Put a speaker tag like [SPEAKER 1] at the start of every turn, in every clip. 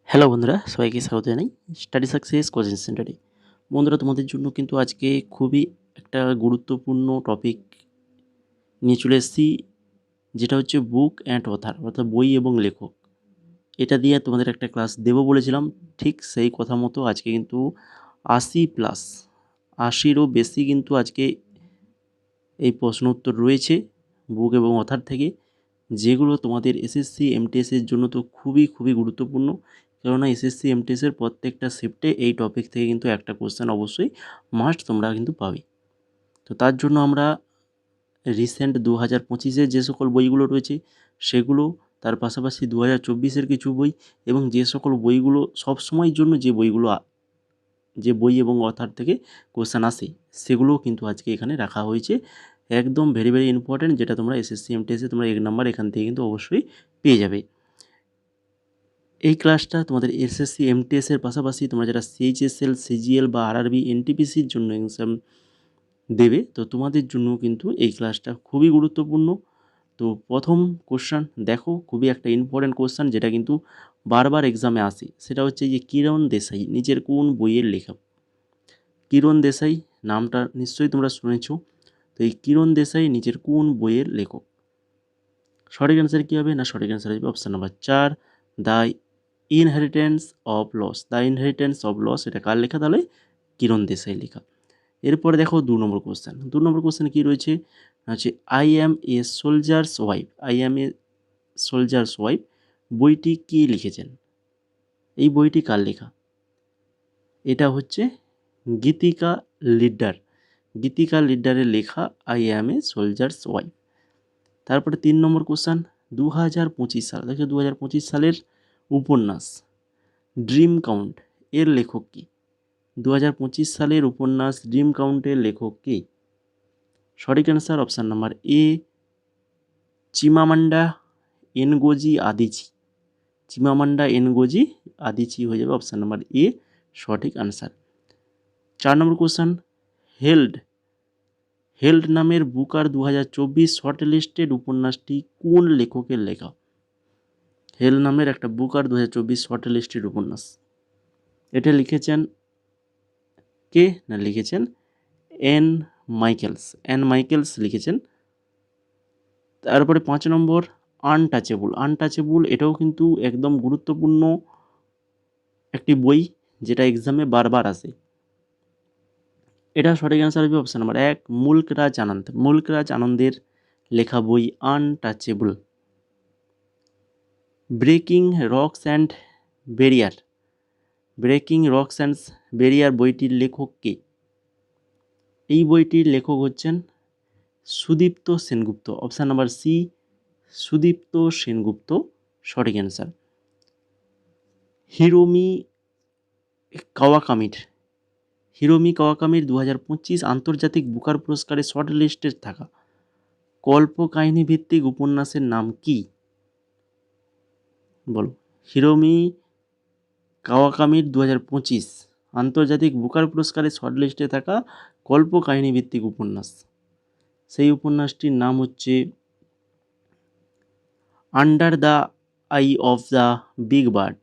[SPEAKER 1] Hello বন্ধুরা, সবাইকে স্বাগত জানাই স্টাডি সাকসেস কোচিং সেন্টারে। বন্ধুরা, তোমাদের জন্য কিন্তু আজকে খুবই একটা গুরুত্বপূর্ণ টপিক নিয়ে চলে এসেছি, যেটা হচ্ছে বুক অ্যান্ড অথার, অর্থাৎ বই এবং লেখক। এটা দিয়ে তোমাদের একটা ক্লাস দেবো বলেছিলাম, ঠিক সেই কথা মতো আজকে কিন্তু 80+, 80রও বেশি কিন্তু আজকে এই প্রশ্ন উত্তর রয়েছে বুক এবং অথার থেকে, যেগুলো তোমাদের এসএসসি এমটিএসের জন্য তো খুবই খুবই গুরুত্বপূর্ণ। কেননা এসএসসি এমটিএসের প্রত্যেকটা শিফটে এই টপিক থেকে কিন্তু একটা কোশ্চেন অবশ্যই মাস্ট তোমরা কিন্তু পাবে। তো তার জন্য আমরা রিসেন্ট 2025-এর যে সকল বইগুলো রয়েছে সেগুলো, তার পাশাপাশি 2024-এর কিছু বই, এবং যে সকল বইগুলো সবসময়ের জন্য যে বই এবং অথার থেকে কোশ্চেন আসে সেগুলোও কিন্তু আজকে এখানে রাখা হয়েছে। একদম ভেরি ভেরি ইম্পর্ট্যান্ট, যেটা তোমরা এসএসসি এমটিএসে তোমরা 1 নাম্বার এখান থেকে কিন্তু অবশ্যই পেয়ে যাবে। এই ক্লাসটা তোমাদের এসএসসি এমটিএসের পাশাপাশি তোমরা যারা সিএইচএসএল, সিজিএল বা আরআরবি, এনটিপিসির জন্য এক্সাম দেবে, তো তোমাদের জন্য কিন্তু এই ক্লাসটা খুবই গুরুত্বপূর্ণ। তো প্রথম কোশ্চেন দেখো, খুবই একটা ইম্পর্ট্যান্ট কোশ্চেন, যেটা কিন্তু বারবার এক্সামে আসে। সেটা হচ্ছে যে কিরণ দেশাই নিজের কোন বইয়ের লেখক? কিরণ দেশাই নামটা নিশ্চয়ই তোমরা শুনেছো। তো এই কিরণ দেশাই নিজের কোন বইয়ের লেখক? সঠিক অ্যান্সার কী হবে? না, সঠিক অ্যান্সার হবে option number 4, the inheritance of loss. The inheritance of loss এটা কার লেখা? তাহলে কিরণ দেশাই লেখা। এরপরে দেখো 2 নম্বর কোশ্চেন। 2 নম্বর কোশ্চেনে কী রয়েছে? হচ্ছে I am a soldier's wife. I am a soldier's wife বইটি কে লিখেছেন? এই বইটি কার লেখা? এটা হচ্ছে গীতিকা লিডার। গীতিকা লিডারের লেখা I am a soldier's wife. তারপরে 3 নম্বর কোশ্চেন, 2025 সাল। দেখো 2025 সালের উপন্যাস ড্রিম কাউন্ট এর লেখক কে? 2025 সালের উপন্যাস ড্রিম কাউন্টের লেখক কে? সঠিক answer option number A, Chimamanda Ngozi Adichie. Chimamanda Ngozi Adichie হয়ে যাবে অপশান নাম্বার এ সঠিক অ্যান্সার। 4 নম্বর কোশ্চেন, হেল্ড হেল্ড নামের বুকার 2024 শর্ট লিস্টেড উপন্যাসটি কোন লেখকের লেখা? হেল্ড নামের একটা বুকার 2024 শর্ট লিস্টেড উপন্যাস, এটা লিখেছেন কে? না, লিখেছেন এন মাইকেলস লিখেছেন। তারপরে 5 নম্বর, আনটাচেবল এটাও কিন্তু একদম গুরুত্বপূর্ণ একটি বই, যেটা এক্সামে বারবার আসে। এটা সঠিক অ্যান্সার হবে অপশান নাম্বার 1, মুল্করাজ আনন্দের লেখা বই untouchable. Breaking rocks and barrier বইটির লেখক কে? এই বইটির লেখক হচ্ছেন Sudipta Sengupta. Option number C, Sudipta Sengupta সঠিক অ্যান্সার। হিরোমি কাওয়াকামির 2025 আন্তর্জাতিক বুকার পুরস্কারে শর্ট লিস্টে থাকা কল্পকাহিনী ভিত্তিক উপন্যাসের নাম কি? বলো। হিরোমি কাওয়াকামির 2025 আন্তর্জাতিক বুকার পুরস্কারে শর্ট লিস্টে থাকা কল্পকাহিনী ভিত্তিক উপন্যাস, সেই উপন্যাসটির নাম হচ্ছে under the I of the big bird.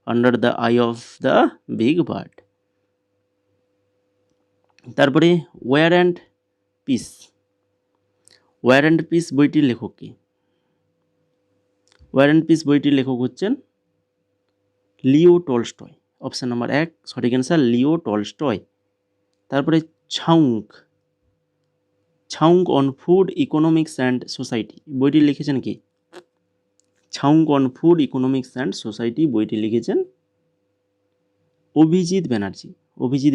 [SPEAKER 1] Under the I of the big bird. তারপরে ওয়ার অ্যান্ড পিস বইটির লেখক কে? ওয়ার অ্যান্ড পিস বইটির লেখক হচ্ছেন লিও টলস্টয়। অপশান নাম্বার 1 সঠিক অ্যান্সার, লিও টলস্টয়। তারপরে ছাউং on food economics and society বইটি লিখেছেন কে? ছাউং on food economics and society বইটি লিখেছেন অভিজিৎ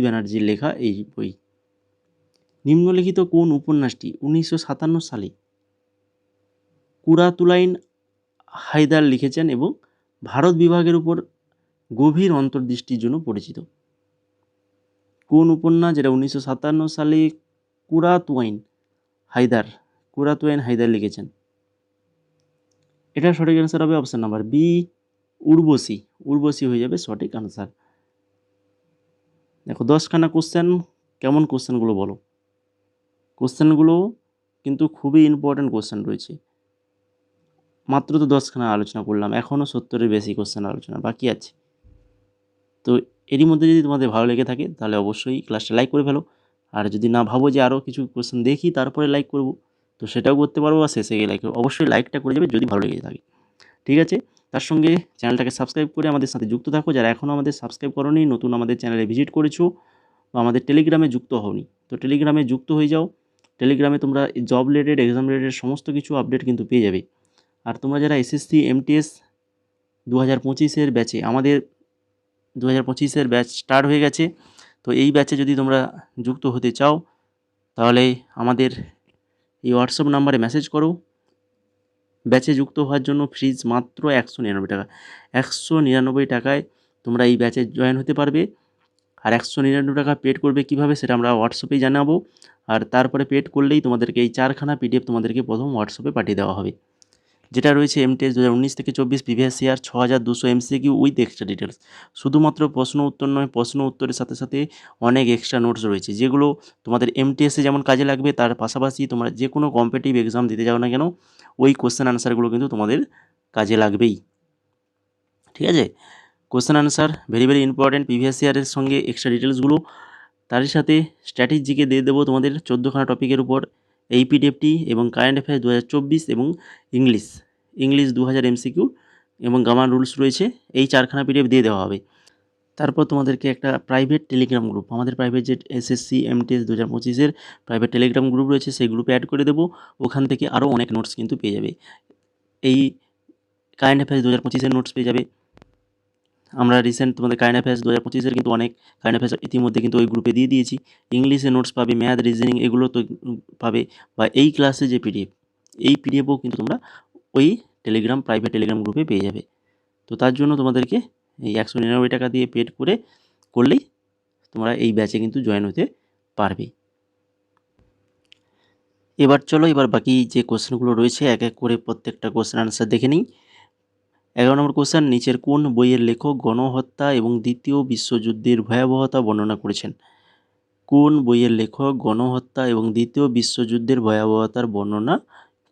[SPEAKER 1] ব্যানার্জির লেখা এই বই। নিম্নলিখিত কোন উপন্যাসটি 1957 সালে কুরাতুলাইন হায়দার লিখেছেন এবং ভারত বিভাগের উপর গভীর অন্তর্দৃষ্টির জন্য পরিচিত? কোন উপন্যাস যেটা 1957 সালে কুরাতুয়াইন হায়দার লিখেছেন? এটা সঠিক অ্যান্সার হবে অপশান নাম্বার বি, উর্বশী হয়ে যাবে সঠিক অ্যান্সার। দেখো 10খানা কোশ্চেন, কেমন কোশ্চেনগুলো বলো? কোশ্চেনগুলো কিন্তু খুবই ইম্পর্ট্যান্ট কোশ্চেন রয়েছে। মাত্র তো 10খানা আলোচনা করলাম, এখনও 70-এর বেশি কোশ্চেন আলোচনা বাকি আছে। তো এরই মধ্যে যদি তোমাদের ভালো লেগে থাকে তাহলে অবশ্যই ক্লাসটা লাইক করে ফেলো। আর যদি না ভাবো যে আরও কিছু কোশ্চেন দেখি তারপরে লাইক করব, তো সেটাও করতে পারবো, আর শেষে গিয়ে লাইক করবো। অবশ্যই লাইকটা করে যাবে যদি ভালো লেগে থাকে, ঠিক আছে? তার সঙ্গে চ্যানেলটাকে সাবস্ক্রাইব করে আমাদের সাথে যুক্ত থাকো। যারা এখনও আমাদের সাবস্ক্রাইব করোনি, নতুন আমাদের চ্যানেলে ভিজিট করেছো বা আমাদের টেলিগ্রামে যুক্ত হওনি, তো টেলিগ্রামে যুক্ত হয়ে যাও। টেলিগ্রামে তোমরা জব রিলেটেড, এক্সাম রিলেটেড সমস্ত কিছু আপডেট কিন্তু পেয়ে যাবে। আর তোমরা যারা এসএসসি এমটিএস 2025-এর ব্যাচে, আমাদের 2025-এর ব্যাচ স্টার্ট হয়ে গেছে, তো এই ব্যাচে যদি তোমরা যুক্ত হতে চাও তাহলে আমাদের এই হোয়াটসঅ্যাপ নাম্বারে মেসেজ করো। ব্যাচে যুক্ত হওয়ার জন্য ফিজ মাত্র 199 টাকা। 199 টাকায় তোমরা এই ব্যাচে জয়েন হতে পারবে। আর 199 টাকা পেড করবে কীভাবে সেটা আমরা হোয়াটসঅ্যাপেই জানাবো। আর তারপরে পেড করলেই তোমাদেরকে এই 4খানা পিডিএফ তোমাদেরকে প্রথম হোয়াটসঅ্যাপে পাঠিয়ে দেওয়া হবে, যেটা রয়েছে এমটিএস 2019 থেকে 24 previous year 6200 MCQ with extra details. শুধুমাত্র প্রশ্ন উত্তর নয়, প্রশ্ন উত্তরের সাথে সাথে অনেক এক্সট্রা নোটস রয়েছে, যেগুলো তোমাদের এমটিএসে যেমন কাজে লাগবে, তার পাশাপাশি তোমরা যে কোনো কম্পিটিটিভ এক্সাম দিতে যাও না কেন, ওই কোশ্চেন আনসারগুলো কিন্তু তোমাদের কাজে লাগবেই, ঠিক আছে? Question answer very very important, previous ইয়ারের সঙ্গে এক্সট্রা ডিটেলসগুলো, তারই সাথে স্ট্র্যাটেজিকে দিয়ে দেবো তোমাদের 14খানা টপিকের উপর এই পিডিএফটি, এবং কারেন্ট অ্যাফেয়ার্স 2024 এবং ইংলিশ 2000 এমসিকিউ এবং গ্রামার রুলস রয়েছে, এই 4খানা পিডিএফ দিয়ে দেওয়া হবে। তারপর তোমাদেরকে একটা প্রাইভেট টেলিগ্রাম গ্রুপ, আমাদের প্রাইভেট যে এসএসসি এমটিএস 2025-এর প্রাইভেট টেলিগ্রাম গ্রুপ রয়েছে, সেই গ্রুপে অ্যাড করে দেবো। ওখান থেকে আরও অনেক নোটস কিন্তু পেয়ে যাবে। এই কারেন্ট অ্যাফেয়ার্স 2025-এর নোটস পেয়ে যাবে। আমরা রিসেন্ট তোমাদের কারেন্ট অ্যাফেয়ার্স 2025-এর কিন্তু অনেক কারেন্ট অ্যাফেয়ার্স ইতিমধ্যে কিন্তু ওই গ্রুপে দিয়ে দিয়েছি। ইংলিশে নোটস পাবে, ম্যাথ, রিজনিং এগুলো তো পাবে। বা এই ক্লাসে যে পিডিএফ, এই পিডিএফও কিন্তু তোমরা ওই টেলিগ্রাম, প্রাইভেট টেলিগ্রাম গ্রুপে পেয়ে যাবে। তো তার জন্য তোমাদেরকে এই 199 টাকা দিয়ে পেড করলেই তোমরা এই ব্যাচে কিন্তু জয়েন হতে পারবে। এবার বাকি যে কোশ্চেনগুলো রয়েছে এক এক করে প্রত্যেকটা কোশ্চেন আনসার দেখে নিই। 11 নম্বর কোশ্চেন, নিচের কোন বইয়ের লেখক গণহত্যা এবং দ্বিতীয় বিশ্বযুদ্ধের ভয়াবহতা বর্ণনা করেছেন? কোন বইয়ের লেখক গণহত্যা এবং দ্বিতীয় বিশ্বযুদ্ধের ভয়াবহতার বর্ণনা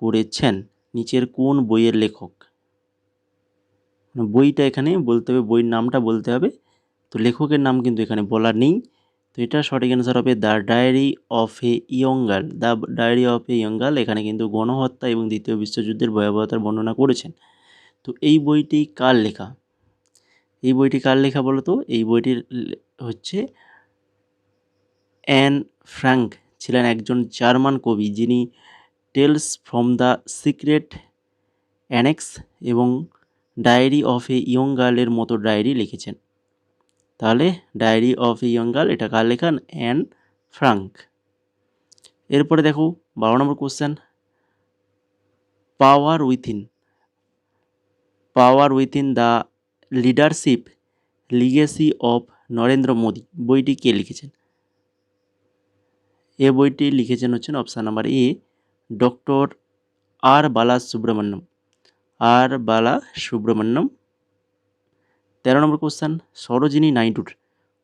[SPEAKER 1] করেছেন? নিচের কোন বইয়ের লেখক, বইটা এখানে বলতে হবে, বইয়ের নামটা বলতে হবে, তো লেখকের নাম কিন্তু এখানে বলা নেই। তো এটা সঠিক অ্যান্সার হবে the diary of a young girl. The diary of a young girl এখানে কিন্তু গণহত্যা এবং দ্বিতীয় বিশ্বযুদ্ধের ভয়াবহতার বর্ণনা করেছেন। তো এই বইটি কার লেখা? এই বইটি কার লেখা বলো তো? এই বইটির হচ্ছে অ্যান ফ্রাঙ্ক, ছিলেন একজন জার্মান কবি, যিনি Tales from the Secret Annex এবং ডায়েরি অফ এ ইয়ং গার্লের মতো ডায়েরি লিখেছেন। তাহলে diary of a young girl এটা কার লেখা? Anne Frank. এরপরে দেখো 12 নম্বর question, power within the leadership legacy of Narendra Modi বইটি কে লিখেছেন? এ বইটি লিখেছেন হচ্ছেন option number A, doctor R Bala Subramanyam. 13 number question, Sarojini নাইডুর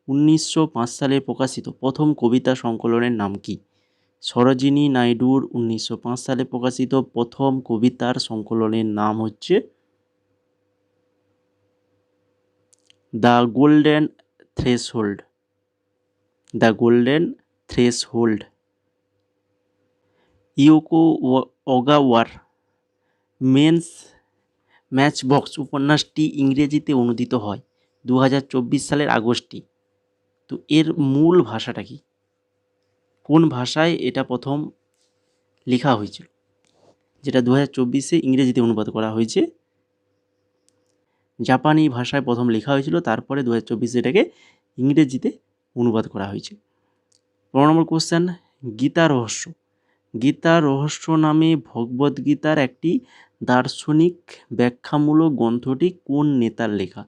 [SPEAKER 1] 1905 সালে প্রকাশিত প্রথম কবিতা সংকলনের নাম কি? সরোজিনী নাইডুর 1905 সালে প্রকাশিত প্রথম কবিতার সংকলনের নাম হচ্ছে দ্য গোল্ডেন থ্রেশহোল্ড। ইয়োকো ওগাওয়ার ম্যাচবক্স উপন্যাসটি ইংরেজিতে অনুদিত হয় 2024 সালের আগস্টে। তো এর মূল ভাষাটা কি? কোন ভাষায় এটা প্রথম লেখা হয়েছিল, যেটা 2024-এ ইংরেজিতে অনুবাদ করা হয়েছে? জাপানি ভাষায় প্রথম লেখা হয়েছিল, তারপরে 2024-এ এটাকে ইংরেজিতে অনুবাদ করা হয়েছে। 15 নম্বর কোশ্চেন, গীতা রহস্য নামে ভগবদ্গীতার একটি দার্শনিক ব্যাখ্যামূলক গ্রন্থটি কোন নেতার লেখা?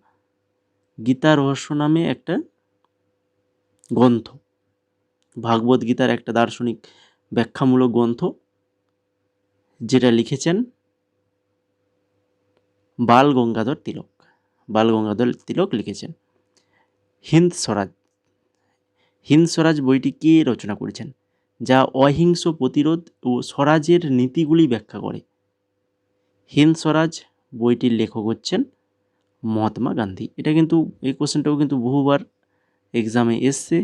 [SPEAKER 1] গীতা রহস্য নামে একটা গ্রন্থ, ভাগবদ্গীতার একটা দার্শনিক ব্যাখ্যামূলক গ্রন্থ, যেটা লিখেছেন বাল গঙ্গাধর তিলক লিখেছেন। হিন্দ স্বরাজ বইটি কে রচনা করেছেন, যা অহিংস প্রতিরোধ ও স্বরাজের নীতিগুলি ব্যাখ্যা করে? হিন্দ স্বরাজ বইটির লেখক হচ্ছেন মহাত্মা গান্ধী। এটা কিন্তু এই কোশ্চেনটাও কিন্তু বহুবার এক্সামে এসছে।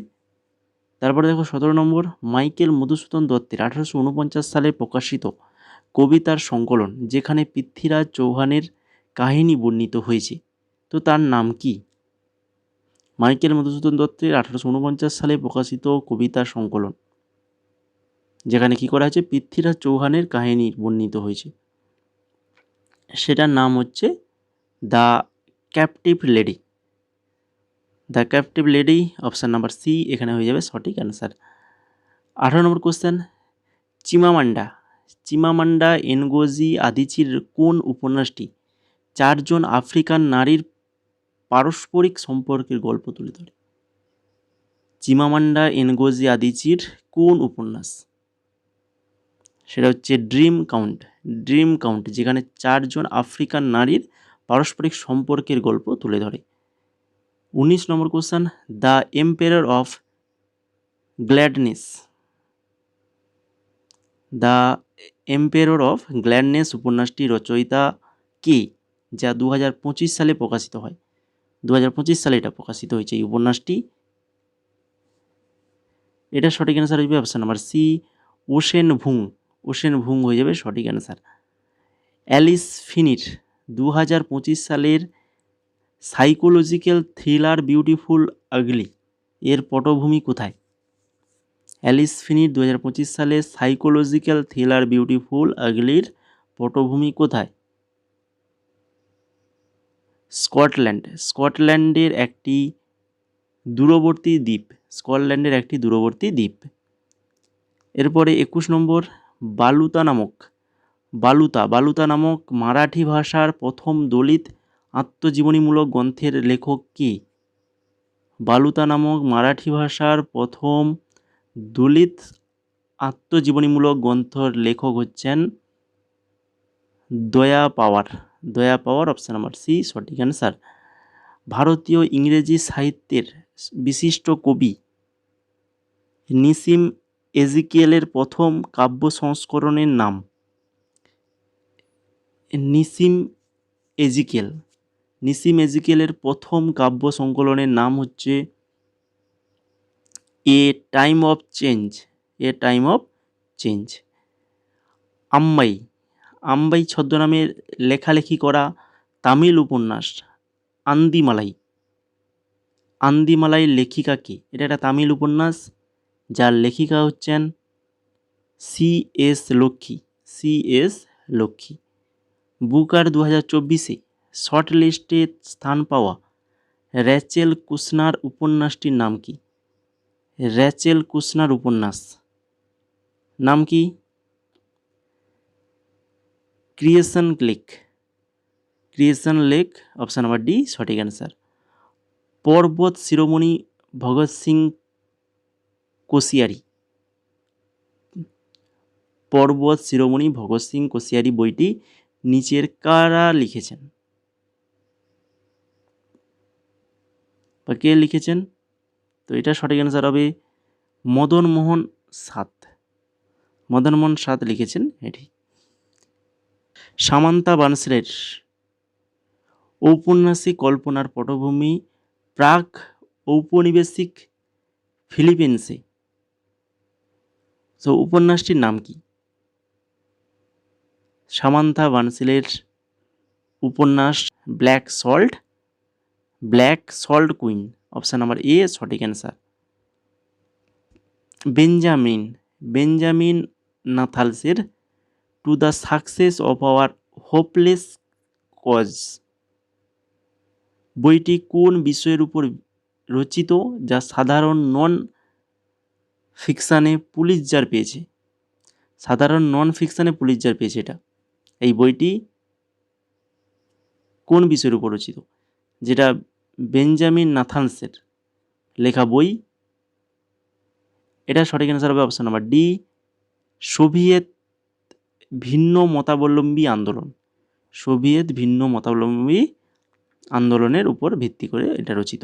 [SPEAKER 1] তারপরে দেখো 17 নম্বর, মাইকেল মধুসূদন দত্তের 1849 সালে প্রকাশিত কবিতার সংকলন যেখানে পৃথ্বীরাজ চৌহানের কাহিনী বর্ণিত হয়েছে, তো তার নাম কি? মাইকেল মধুসূদন দত্তের 1849 সালে প্রকাশিত কবিতার সংকলন যেখানে কি করা হয়েছে, পৃথ্বীরাজ চৌহানের কাহিনী বর্ণিত হয়েছে, সেটার নাম হচ্ছে the captive lady. The captive lady, option number C এখানে হয়ে যাবে সঠিক অ্যান্সার। 18 নম্বর কোশ্চেন, চিমামান্ডা এনগোজি আদিচির কোন উপন্যাসটি 4 জন আফ্রিকান নারীর পারস্পরিক সম্পর্কের গল্প তুলে ধরে? চিমামান্ডা এনগোজি আদিচির কোন উপন্যাস? সেটা হচ্ছে ড্রিম কাউন্ট, যেখানে 4 জন আফ্রিকান নারীর পারস্পরিক সম্পর্কের গল্প তুলে ধরে। 19 নম্বর question, the empire of gladness. The empire of gladness উপন্যাসটি রচয়িতা কে, যা 2025 সালে প্রকাশিত হয়? 2025 সালে এটা প্রকাশিত হয়েছে এই উপন্যাসটি। এটা সঠিক অ্যান্সার হয়ে যাবে অপশান নাম্বার সি, ওশেন ভুং হয়ে যাবে সঠিক অ্যান্সার। অ্যালিস ফিনির 2025 সালের সাইকোলজিক্যাল থ্রিলার বিউটিফুল আগলি এর পটভূমি কোথায়? অ্যালিস ফিনির 2025 সালে সাইকোলজিক্যাল থ্রিলার বিউটিফুল আগলির পটভূমি কোথায়? স্কটল্যান্ডের একটি দূরবর্তী দ্বীপ। এরপরে 21 নম্বর, বালুতা নামক মারাঠি ভাষার প্রথম দলিত আত্মজীবনীমূলক গ্রন্থের লেখক কে? বালুতা নামক মারাঠি ভাষার প্রথম দলিত আত্মজীবনীমূলক গ্রন্থের লেখক হচ্ছেন দয়া পাওয়ার, অপশান নাম্বার সি সঠিক অ্যান্সার। ভারতীয় ইংরেজি সাহিত্যের বিশিষ্ট কবি নিসিম এজিকিয়েলের প্রথম কাব্য সংস্করণের নাম? নিসিম এজিকিয়েলের প্রথম কাব্য সংকলনের নাম হচ্ছে এ টাইম অফ চেঞ্জ। আম্বাই ছদ্মনামে লেখালেখি করা তামিল উপন্যাস আন্দিমালাই লেখিকা কে? এটা একটা তামিল উপন্যাস যার লেখিকা হচ্ছেন সি এস লক্ষ্মী। বুকার 2024 শর্ট লিস্টে স্থান পাওয়া র্যাচেল কুশনার উপন্যাসটির নাম কি? র্যাচেল কুশনার উপন্যাস নাম কি? Creation lake, option number D সঠিক অ্যান্সার। পর্বত শিরোমণি ভগৎ সিং কোশিয়ারি বইটি নিচের কারা লিখেছেন বা কে লিখেছেন? তো এটা সঠিক অ্যান্সার হবে মদন মোহন সাত লিখেছেন এটি। সামান্তা বানসেলের ঔপন্যাসিক কল্পনার পটভূমি প্রাক ঔপনিবেশিক ফিলিপিন্সে, তো উপন্যাসটির নাম কি? সামান্থা বানসেলের উপন্যাস black salt queen, option number A সঠিক অ্যান্সার। বেঞ্জামিন নাথালসের to the success of our hopeless cause বইটি কোন বিষয়ের উপর রচিত যা সাধারণ নন ফিকশানে পুলিৎজার পেয়েছে? এটা এই বইটি কোন বিষয়ের উপর রচিত? যেটা বেঞ্জামিন নাথানসের লেখা বই, এটা সঠিক অ্যান্সার হবে অপশান নাম্বার ডি, সোভিয়েত ভিন্ন মতাবলম্বী আন্দোলনের উপর ভিত্তি করে এটা রচিত।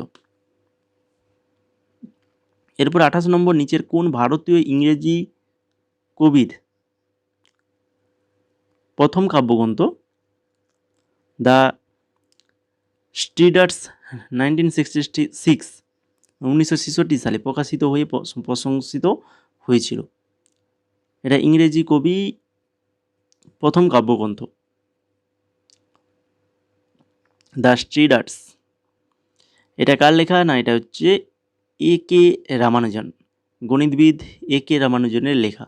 [SPEAKER 1] এরপর 28 নম্বর, নিচের কোন ভারতীয় ইংরেজি কবির প্রথম কাব্যগ্রন্থ দ্য স্ট্রিডার্স 1966 সালে প্রকাশিত হয়ে প্রশংসিত হয়েছিল। এটা ইংরেজি কবি প্রথম কাব্যগ্রন্থ। দ্য স্ট্রিডার্স এটা কার লেখা? না, এটা হচ্ছে A.K. রামানুজন, গণিতবিদ A.K. রামানুজনের লেখা।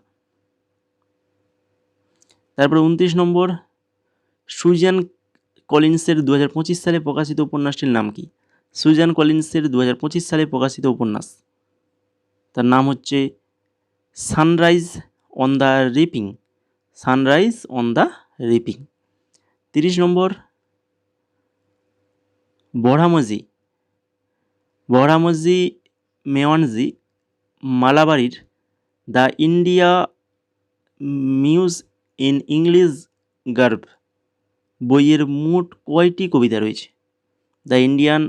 [SPEAKER 1] তারপরে 29 নম্বর, সুজান কলিন্সের 2025 সালে প্রকাশিত উপন্যাসটির নাম কি? সুজান কলিন্সের 2025 সালে প্রকাশিত উপন্যাস, তার নাম হচ্ছে sunrise on the reaping. Sunrise on the reaping. 30 নম্বর, বড়ামজি মেওয়ানজি মালাবারির the India muse in English garb বইয়ের মোট কয়টি কবিতা রয়েছে? The Indian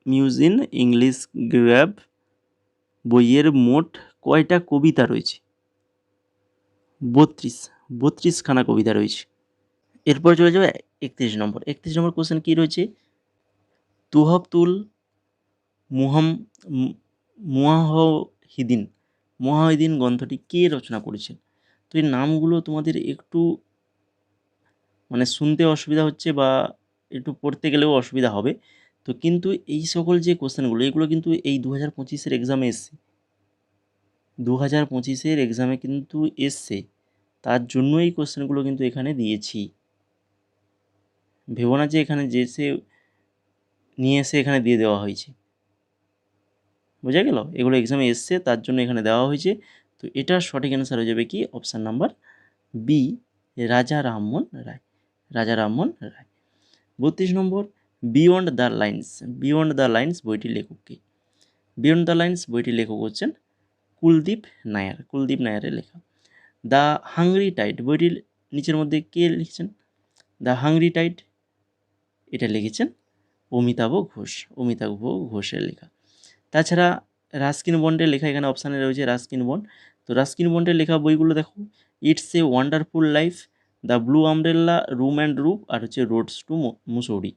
[SPEAKER 1] muse in English garb বইয়ের মোট কয়টা কবিতা রয়েছে? 32খানা কবিতা রয়েছে। এরপর চলে যাবে 31 নম্বর। 31 নম্বর কোশ্চেন কী রয়েছে? তুহফতুল মুওয়াহিদিন গ্রন্থটি কে রচনা করেছেন? তো এই নামগুলো তোমাদের একটু শুনতে অসুবিধা হচ্ছে বা একটু পড়তে গেলেও অসুবিধা হবে। তো কিন্তু এই সকল যে কোশ্চেনগুলো, এগুলো কিন্তু এই 2025-এর এক্সামে এসছে। 2025-এর এক্সামে কিন্তু এসছে, তার জন্য এই কোশ্চেনগুলো কিন্তু এখানে দিয়েছি। ভেবো না যে এখানে নিয়ে এসে এখানে দিয়ে দেওয়া হয়েছে। বোঝা গেল? এগুলো এক্সামে এসছে, তার জন্য এখানে দেওয়া হয়েছে। তো এটার সঠিক অ্যান্সার হয়ে যাবে কি? অপশান নাম্বার বি, রাজা রামমোহন রায়। 32 নম্বর, বিয়ন্ড দ্য লাইন্স বইটির লেখক কে? বিয়ন্ড দ্য লাইন্স বইটির লেখক হচ্ছেন কুলদীপ নায়ারের লেখা। দ্য হাংরি টাইড বইটির নিচের মধ্যে কে লিখেছেন? দ্য হাংরি টাইড এটা লিখেছেন অমিতাভ ঘোষের লেখা। তাছাড়া রাস্কিন বন্ডের লেখা এখানে অপশানে রয়েছে রাস্কিন বন্ড। তো রাস্কিন বন্ডের লেখা বইগুলো দেখো, it's a wonderful life, the blue umbrella, room and রুপ, আর হচ্ছে রোডস টু মুসৌরি।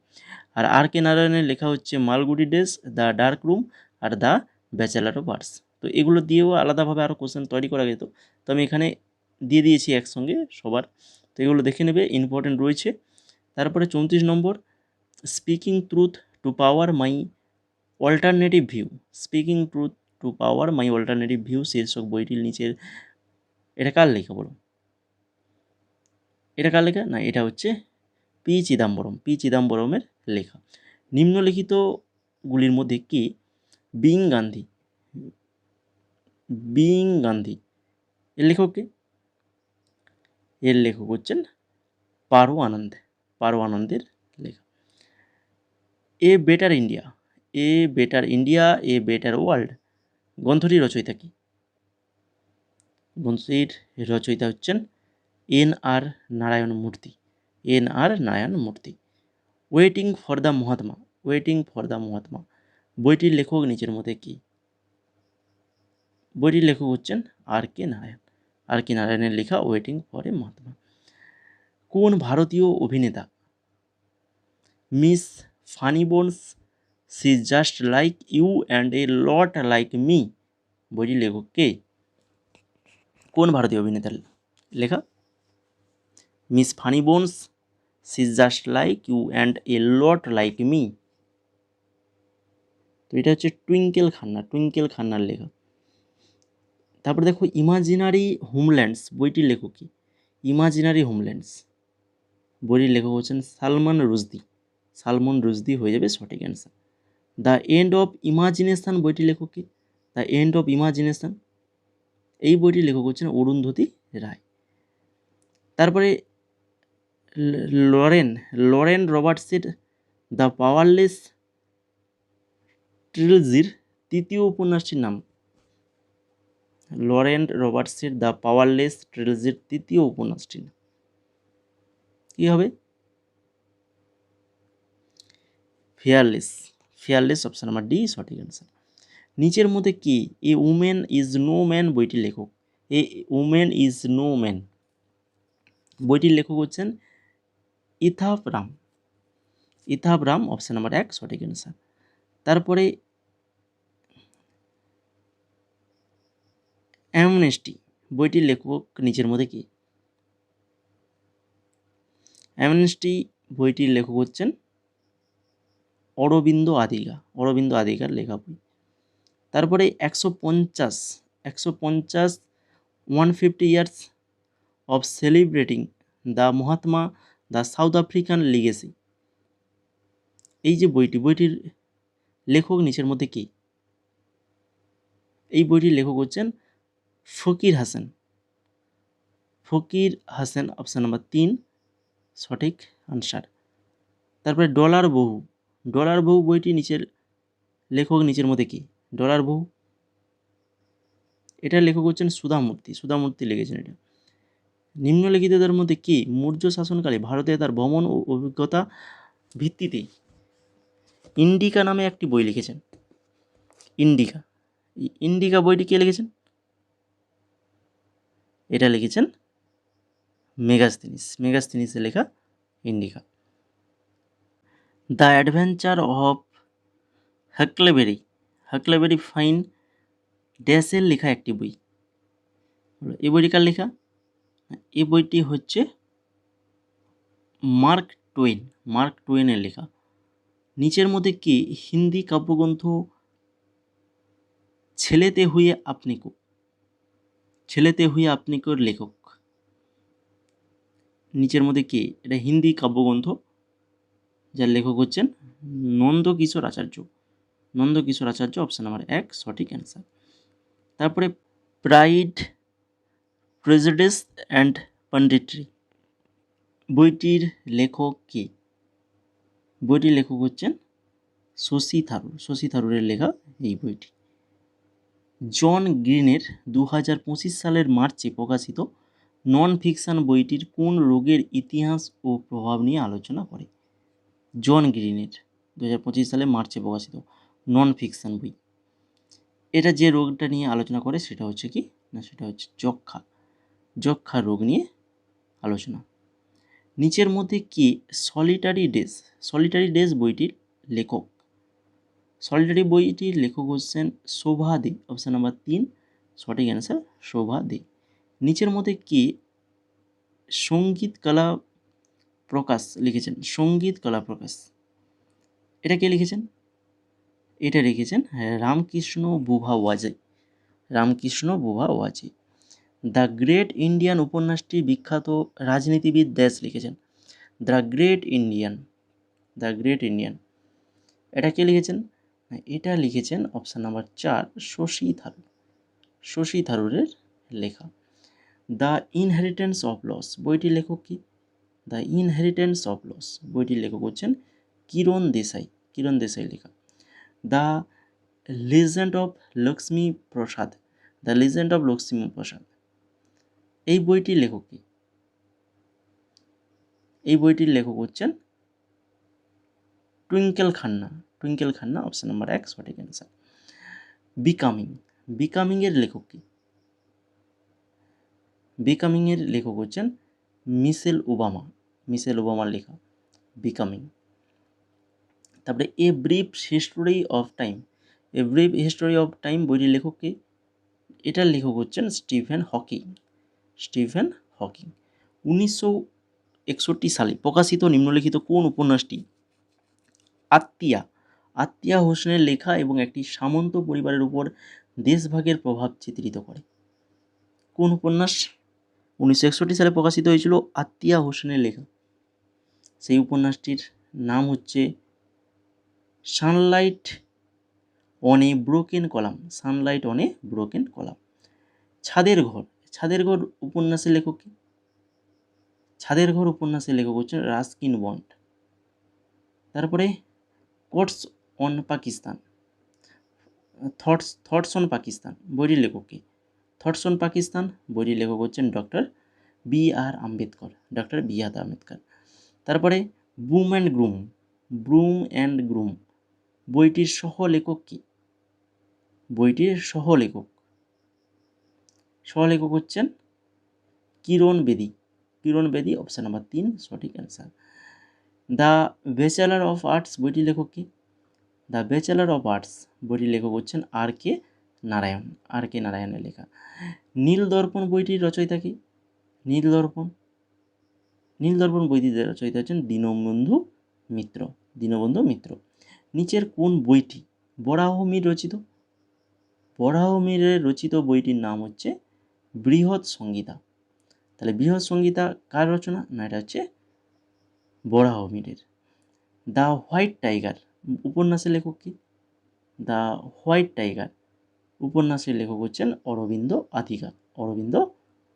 [SPEAKER 1] আর R.K. নারায়ণের লেখা হচ্ছে Malgudi days, the dark room, আর দ্য ব্যাচেলার অফ আর্টস। তো এগুলো দিয়েও আলাদাভাবে আরও কোশ্চেন তৈরি করা যেত, তো আমি এখানে দিয়ে দিয়েছি একসঙ্গে সবার। তো এগুলো দেখে নেবে, ইম্পর্টেন্ট রয়েছে। তারপরে 34 নম্বর, speaking truth to power my alternative view শীর্ষক বইটির নিচের এটা কার লেখা বলো? এটা কার লেখা? না, এটা হচ্ছে পি চিদাম্বরমের লেখা। নিম্নলিখিতগুলির মধ্যে কি বিং গান্ধী এর লেখক কে? এর লেখক হচ্ছেন পারো আনন্দের লেখা। A better India, a better world গ্রন্থটির রচয়িতা কি? গ্রন্থটির রচয়িতা হচ্ছেন N.R. নারায়ণ মূর্তি। ওয়েটিং ফর দ্য মহাত্মা বইটির লেখক নিচের মধ্যে কি? বইটির লেখক হচ্ছেন R.K. নারায়ণের লেখা ওয়েটিং ফর এ মহাত্মা। কোন ভারতীয় অভিনেতা miss funny bones, she just like you and a lot like me বইটির লেখক কে? কোন ভারতীয় অভিনেতার লেখা? Miss funny bones, she just like you and a lot like me. তো এটা হচ্ছে টুইঙ্কেল খান্নার লেখা। তারপরে দেখো ইমাজিনারি হোমল্যান্ডস বইটির লেখক কি? বইটির লেখক হচ্ছেন সালমান রুশদি হয়ে যাবে সঠিক answer. The end of imagination বইটির লেখক কি? এই বইটির লেখক হচ্ছেন অরুন্ধতী রায়। তারপরে লরেন রবার্টসের দ্য পাওয়ারলেস ট্রিলজির তৃতীয় উপন্যাসটির নাম? কি হবে? ফিয়ারলেস অপশন নাম্বার ডি সঠিক অ্যান্সার। নিচের মধ্যে কি এ উমেন ইজ নো ম্যান বইটির লেখক? বইটির লেখক হচ্ছেন ইথাপ রাম। ইথাব রাম, অপশান নাম্বার 1 সঠিক অ্যান্সার। তারপরে অ্যামনেস্টি বইটির লেখক নিচের মধ্যে কে? অ্যামনেস্টি বইটির লেখক হচ্ছেন অরবিন্দ আদিগা, অরবিন্দ আদিগার লেখা বই। তারপরে 150 150 years of celebrating the Mahatma the south African legacy, এই যে বইটির লেখক নিচের মধ্যে কে? এই বইটির লেখক হচ্ছেন ফকির হাসান, অপশান নাম্বার 3 সঠিক আনসার। তারপরে ডলার বহু বইটি লেখক নিচের মধ্যে কে? ডলার বহু, এটার লেখক হচ্ছেন সুধামূর্তি লিখেছেন এটা। নিম্নলিখিতদের মধ্যে কে মৌর্য শাসনকালে ভারতে তার ভ্রমণ ও অভিজ্ঞতা ভিত্তিতে ইন্ডিকা নামে একটি বই লিখেছেন? ইন্ডিকা বইটি কে লিখেছেন? এটা লিখেছেন মেগাস্থিনিসের লেখা Indica. The adventure of Huckleberry Finn ড্যাশের লেখা একটি বই। এই বইটি কার লেখা? এই বইটি হচ্ছে মার্ক টুয়েনের লেখা। নিচের মধ্যে কি হিন্দি কাব্যগ্রন্থ ছেলেতে হুয়ে আপনি কোর লেখক? নিচের মধ্যে কে? এটা হিন্দি কাব্যগ্রন্থ যার লেখক হচ্ছেন নন্দকিশোর আচার্য, অপশান নাম্বার 1 সঠিক অ্যান্সার। তারপরে প্রাইড, প্রেজুডিস অ্যান্ড পান্ডিটরি বইটির লেখক কে? বইটির লেখক হচ্ছেন শশী থারুরের লেখা এই বইটি। জন গ্রিনের 2025 সালের মার্চে প্রকাশিত নন ফিকশন বইটির কোন রোগের ইতিহাস ও প্রভাব নিয়ে আলোচনা করে? জন গ্রিনের 2025 সালে মার্চে প্রকাশিত নন ফিকশন বই, এটা যে রোগটা নিয়ে আলোচনা করে সেটা হচ্ছে কি না, সেটা হচ্ছে যক্ষা রোগ নিয়ে আলোচনা। নিচের মধ্যে কি সলিটারি ডেজ বইটির লেখক? সলিটারি বইটির লেখক হচ্ছেন শোভা দে, অপশান নাম্বার 3 সঠিক অ্যান্সার শোভা দে। নিচের মধ্যে কি সঙ্গীত কলা প্রকাশ লিখেছেন? এটা কে লিখেছেন? এটা লিখেছেন রামকৃষ্ণ বুভা ওয়াজে। দ্য গ্রেট ইন্ডিয়ান উপন্যাসটি বিখ্যাত রাজনীতিবিদ দেশ লিখেছেন? দ্য গ্রেট ইন্ডিয়ান এটা কে লিখেছেন? এটা লিখেছেন অপশান নাম্বার 4 শশী থারুরের লেখা। দ্য ইনহেরিটেন্স অফ লস বইটির লেখক কি? দ্য ইনহেরিটেন্স অফ লস বইটির লেখক হচ্ছেন কিরণ দেশাই লেখা। দ্য লিজেন্ড অফ লক্ষ্মী প্রসাদ এই বইটির লেখক কি? এই বইটির লেখক হচ্ছেন টুইঙ্কেল খান্না, অপশান নাম্বার 1 সঠিক অ্যান্সার। বিকামিং এর লেখক কি? বিকামিং এর লেখক হচ্ছেন মিশেল ওবামার লেখা বিকামিং। তারপরে a brief history of time বইটির লেখক কি? এটার লেখক হচ্ছেন স্টিফেন হকিং। 1961 সালে প্রকাশিত নিম্নলিখিত কোন উপন্যাসটি আতিয়া হোসেনের লেখা এবং একটি সামন্ত পরিবারের উপর দেশভাগের প্রভাব চিত্রিত করে? কোন উপন্যাস 1961 সালে প্রকাশিত হয়েছিল? আতিয়া হোসেনের লেখা। সেই উপন্যাসটির নাম হচ্ছে Sunlight on a broken column. ছাদের ঘর উপন্যাসের লেখক কি? ছাদের ঘর উপন্যাসের লেখক হচ্ছেন রাস্কিন বন্ড। তারপরে থটস অন পাকিস্তান বইটির লেখক কি? থটস অন পাকিস্তান বইটির লেখক হচ্ছেন ডক্টর বি আর আম্বেদকর। তারপরে ব্রুম অ্যান্ড গ্রুম বইটির সহলেখক কি? বইটির সহলেখক হচ্ছেন কিরণ বেদী, অপশান নাম্বার 3 সঠিক answer. The bachelor of arts বইটির লেখক কি? দ্য ব্যাচেলার অফ আর্টস বইটির লেখক হচ্ছেন আর কে নারায়ণ। আর কে নারায়ণের লেখা। নীলদর্পণ বইটির রচয়িতা কি? নীলদর্পণ নীলদর্পণ বইটির রচয়িতা হচ্ছেন দীনবন্ধু মিত্র। দীনবন্ধু মিত্র। নিচের কোন বইটি বরাহমির রচিত? বরাহমিরের রচিত বইটির নাম হচ্ছে বৃহৎ সংহিতা। তাহলে বৃহৎ সংহিতা কার রচনা? না, এটা হচ্ছে বরাহমিরের। দ্য হোয়াইট টাইগার উপন্যাসের লেখক কি? দ্য হোয়াইট টাইগার উপন্যাসের লেখক হচ্ছেন Aravind Adiga. Aravind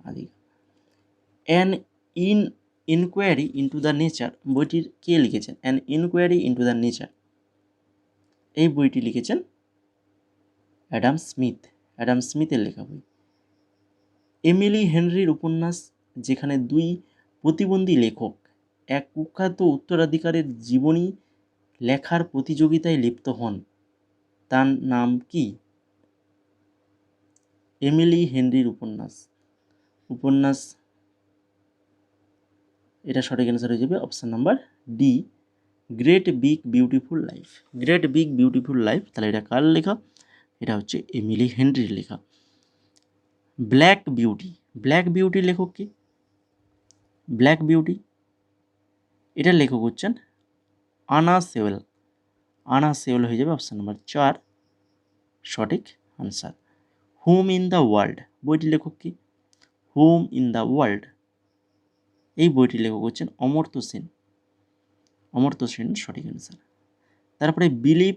[SPEAKER 1] Adiga. An in inquiry into the nature বইটির কে লিখেছেন? An inquiry into the nature এই বইটি লিখেছেন অ্যাডাম স্মিথ। অ্যাডাম স্মিথের লেখা বই। এমিলি হেনরির উপন্যাস যেখানে দুই প্রতিবন্ধী লেখক এক কুখ্যাত উত্তরাধিকারের জীবনী লেখার প্রতিযোগিতায় লিপ্ত হন, তার নাম কি? এমিলি হেনরির উপন্যাস। এটা সঠিক অ্যান্সার হয়ে যাবে option number D, great big beautiful life. Great big beautiful life, তাহলে এটা কার লেখা? এটা হচ্ছে এমিলি হেনরির লেখা। ব্ল্যাক বিউটি বিউটির লেখক কি? ব্ল্যাক বিউটি এটার লেখক হচ্ছেন আনা সেওয়েল। আনা সেওয়েল হয়ে যাবে অপশান নাম্বার 4 সঠিক answer. Home in the world বইটির লেখক কি? হোম ইন দ্য ওয়ার্ল্ড এই বইটির লেখক হচ্ছেন অমর্ত্য সেন। অমর্ত্য সেন সঠিক অ্যান্সার। তারপরে believe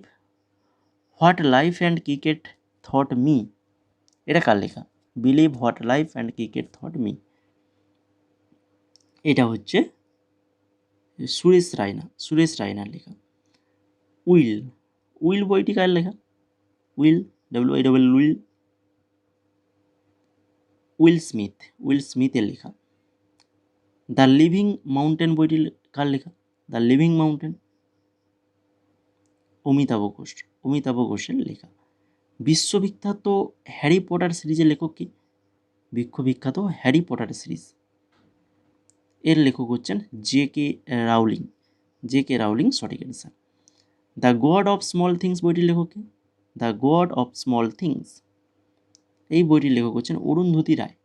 [SPEAKER 1] what life and cricket thought me এটা কার লেখা? Believe what life and cricket thought me এটা হচ্ছে সুরেশ রায়নার লেখা। উইল বইটি কার লেখা? উইল উইল স্মিথের লেখা। দ্য লিভিং মাউন্টেন বইটি কার লেখা? দ্য লিভিং মাউন্টেন অমিতাভ ঘোষের লেখা। বিশ্ববিখ্যাত হ্যারি পটার সিরিজের লেখক কি? বিশ্ববিখ্যাত হ্যারি পটার সিরিজ এর লেখক হচ্ছেন জে কে রাউলিং সঠিক answer. The god of small things বইটির লেখক কি? The god of small things এই বইটির লেখক হচ্ছেন Arundhati Roy.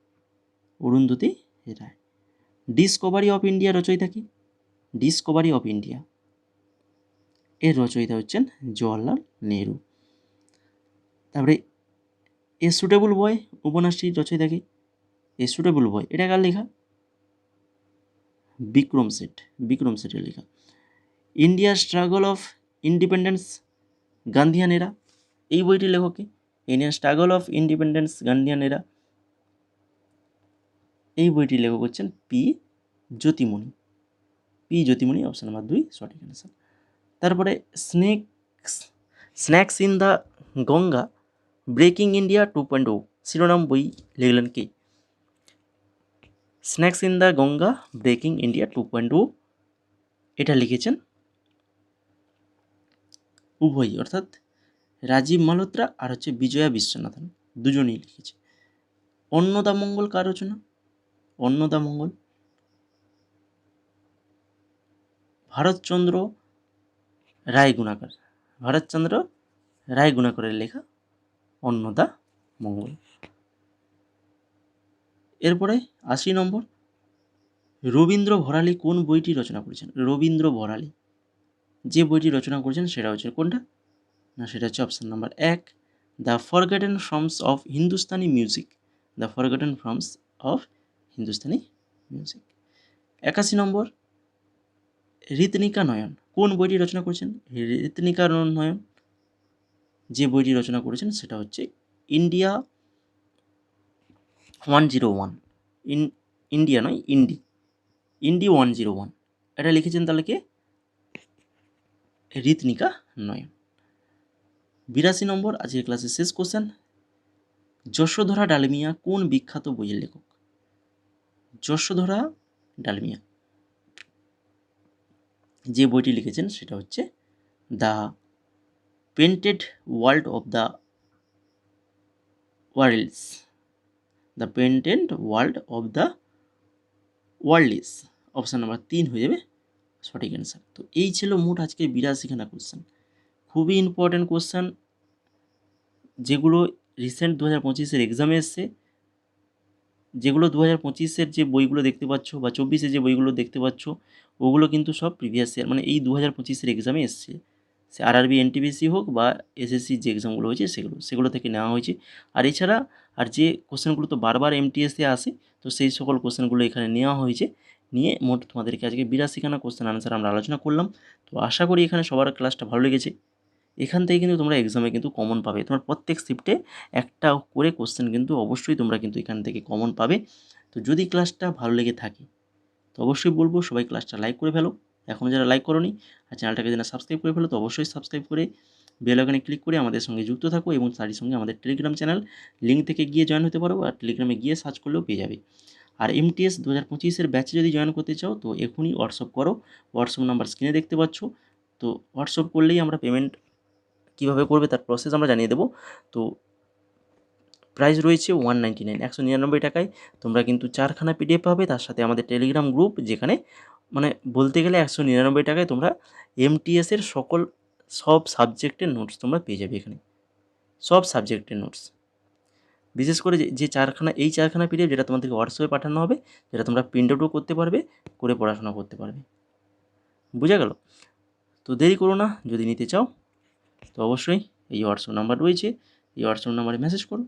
[SPEAKER 1] Discovery of India রচয়িতা কি? ডিসকভারি অফ ইন্ডিয়া এর রচয়িতা হচ্ছেন জওয়াহরলাল নেহরু। তারপরে এ সুটেবল বয় উপন্যাসটির রচয়িতা কি? এ সুটেবল বয় এটা কার লেখা? বিক্রম সেটের লেখা। ইন্ডিয়া স্ট্রাগল অফ ইন্ডিপেন্ডেন্স গান্ধিয়ান এরা এই বইটির লেখক কি? ইন্ডিয়ান স্ট্রাগল অফ ইন্ডিপেন্ডেন্স গান্ধিয়ান এরা এই বইটির লেখক হচ্ছেন পি জ্যোতিমণি অপশান নাম্বার 2 সঠিক অ্যান্সার। তারপরে snacks in the Ganga breaking India 2.0 শিরোনাম বই লিখলেন কি? Snacks in the Ganga breaking India 2.0 এটা লিখেছেন উভয়ই, অর্থাৎ রাজীব মালহোত্রা আর হচ্ছে বিজয়া বিশ্বনাথন দুজনেই লিখেছে। অন্নদামঙ্গল কার রচনা? অন্নদামঙ্গল ভারতচন্দ্র রায় গুণাকরের লেখা অন্নদামঙ্গল। এরপরে 80 নম্বর, রবীন্দ্র ভরালী কোন বইটি রচনা করেছেন? রবীন্দ্র ভরালী যে বইটি রচনা করেছেন সেটা হচ্ছে কোনটা? না, সেটা হচ্ছে option number 1 the forgotten forms of Hindustani music. 81 নম্বর, ঋতনিকা নয়ন কোন বইটি রচনা করেছেন? ঋতনিকা নয়ন যে বইটি রচনা করেছেন সেটা হচ্ছে ইন্ডিয়া 101 ইন্ডিয়া নয় ইন্ডি 101 এটা লিখেছেন তাহলে কে? ঋতনিকা নয়ন। 82 নম্বর আজকের ক্লাসের শেষ কোশ্চেন, যশোধরা ডালমিয়া কোন বিখ্যাত বইয়ের লেখক? যশোধরা ডালমিয়া যে বইটি লিখেছেন সেটা হচ্ছে the painted world of the worlds option number 3 হয়ে যাবে সঠিক অ্যান্সার। তো এই ছিল মোট আজকে 82খানা কোশ্চেন, খুবই ইম্পর্ট্যান্ট কোশ্চেন, যেগুলো রিসেন্ট 2025-এর এক্সামে এসছে, যেগুলো 2025-এর যে বইগুলো দেখতে পাচ্ছ বা 24-এ যে বইগুলো দেখতে পাচ্ছ, ওগুলো কিন্তু সব প্রিভিয়াস ইয়ার, মানে এই 2025-এর এক্সামে এসছে। সে আরআরবি এনটিপিসি হোক বা এসএসসি যে এক্সামগুলো হয়েছে সেগুলো থেকে নেওয়া হয়েছে। আর এছাড়া আর যে কোশ্চেনগুলো তো বারবার এমটিএসে আসে, তো সেই সকল কোশ্চেনগুলো এখানে নেওয়া হয়েছে। নিয়ে মোট তোমাদেরকে আজকে 82খানা কোশ্চেন আনসার আমরা আলোচনা করলাম। তো আশা করি এখানে সবার ক্লাসটা ভালো লেগেছে। এখান থেকে কিন্তু তোমরা এক্সামে কিন্তু কমন পাবে, তোমার প্রত্যেক শিফটে একটা করে কোশ্চেন কিন্তু অবশ্যই তোমরা কিন্তু এখান থেকে কমন পাবে। তো যদি ক্লাসটা ভালো লেগে থাকে তো অবশ্যই বলবো সবাই ক্লাসটা লাইক করে ফেলো, এখনও যারা লাইক করোনি, আর চ্যানেলটাকে যারা সাবস্ক্রাইব করে ফেলো তো অবশ্যই সাবস্ক্রাইব করে বেল আইকনে ক্লিক করে আমাদের সঙ্গে যুক্ত থাকো, এবং তারই সঙ্গে আমাদের টেলিগ্রাম চ্যানেল লিঙ্ক থেকে গিয়ে জয়েন হতে পারো, আর টেলিগ্রামে গিয়ে সার্চ করলেও পেয়ে যাবে। আর এমটিএস 2025-এর ব্যাচে যদি জয়েন করতে চাও তো এখনই হোয়াটসঅ্যাপ করো, হোয়াটসঅ্যাপ নাম্বার স্ক্রিনে দেখতে পাচ্ছ। তো হোয়াটসঅ্যাপ করলেই আমরা পেমেন্ট কীভাবে করবে তার প্রসেস আমরা জানিয়ে দেবো। তো প্রাইস রয়েছে 199, 199 টাকায় তোমরা কিন্তু 4খানা পিডিএফ পাবে, তার সাথে আমাদের টেলিগ্রাম গ্রুপ, যেখানে মানে বলতে গেলে 199 টাকায় তোমরা এমটিএসের সব সাবজেক্টের নোটস তোমরা পেয়ে যাবে এখানে, সব সাবজেক্টের নোটস। বিশেষ করে যে 4খানা পিডিএফ যেটা তোমাদেরকে হোয়াটসঅ্যাপে পাঠানো হবে, যেটা তোমরা প্রিন্ট আউটও করতে পারবে, করে পড়াশোনা করতে পারবে। বোঝা গেল? তো দেরি করো না, যদি নিতে চাও তো অবশ্যই এই হোয়াটসঅ্যাপ নাম্বার রয়েছে, এই হোয়াটসঅ্যাপ নাম্বারে মেসেজ করো।